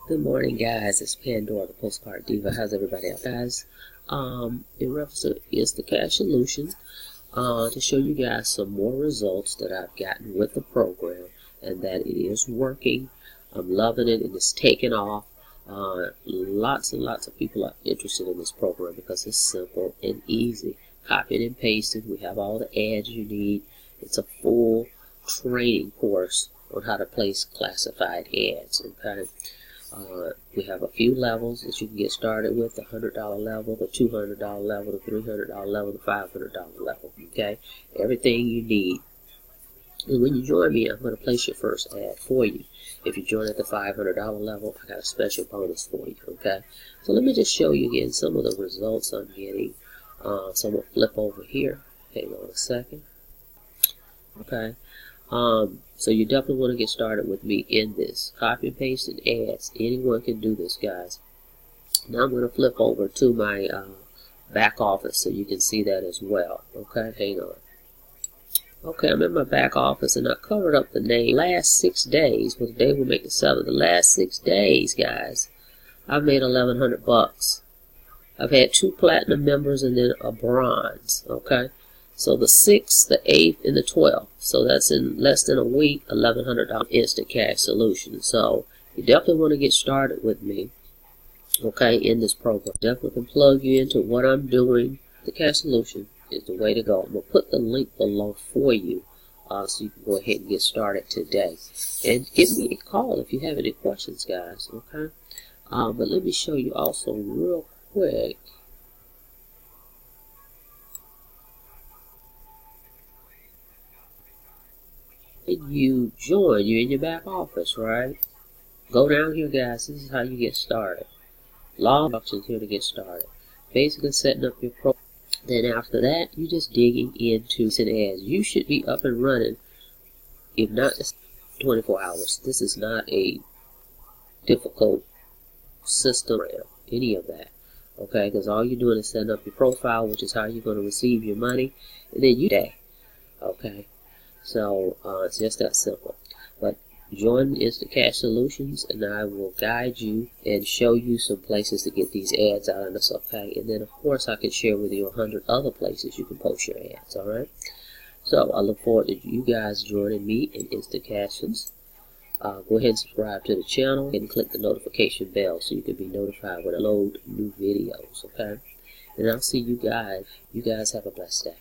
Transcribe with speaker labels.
Speaker 1: Good morning, guys. It's Pandora, the Postcard Diva. How's everybody else? Guys, in reference to Instant Cash Solution, to show you guys some more results that I've gotten with the program and that it is working. I'm loving it and it's taking off. Lots and lots of people are interested in this program because it's simple and easy. Copying and pasting. We have all the ads you need. It's a full training course on how to place classified ads. Okay. We have a few levels that you can get started with: the $100 level, the $200 level, the $300 level, the $500 level. Okay, everything you need. And when you join me, I'm going to place your first ad for you. If you join at the $500 level, I got a special bonus for you. Okay, so let me just show you again some of the results I'm getting. So I'm going to flip over here. Hang on a second. Okay. So you definitely want to get started with me in this. Copy and paste and ads. Anyone can do this, guys. Now I'm going to flip over to my back office so you can see that as well. Okay, hang on. Okay, I'm in my back office and I covered up the name. Last 6 days, well, today we'll make the 7th. The last 6 days, guys, I've made $1,100. I've had 2 platinum members and then a bronze. Okay. So the 6th, the 8th, and the 12th. So that's in less than a week, $1,100 instant cash solution. So you definitely want to get started with me, okay, in this program. Definitely can plug you into what I'm doing. The cash solution is the way to go. I'm going to put the link below for you so you can go ahead and get started today. And give me a call if you have any questions, guys, okay? But let me show you also real quick. You join, you're in your back office, right? Go down here, guys. This is how you get started. Log options here to get started. Basically setting up your profile. Then after that, you're just digging into some ads. You should be up and running, if not 24 hours. This is not a difficult system or any of that. Okay, because all you're doing is setting up your profile, which is how you're going to receive your money, and then you day. Okay. So it's just that simple. But join Instant Cash Solutions and I will guide you and show you some places to get these ads out of this, okay? And then of course I can share with you 100 other places you can post your ads, alright? So I look forward to you guys joining me in Instant Cashes. Go ahead and subscribe to the channel and click the notification bell so you can be notified when I load new videos, okay? And I'll see you guys. You guys have a blessed day.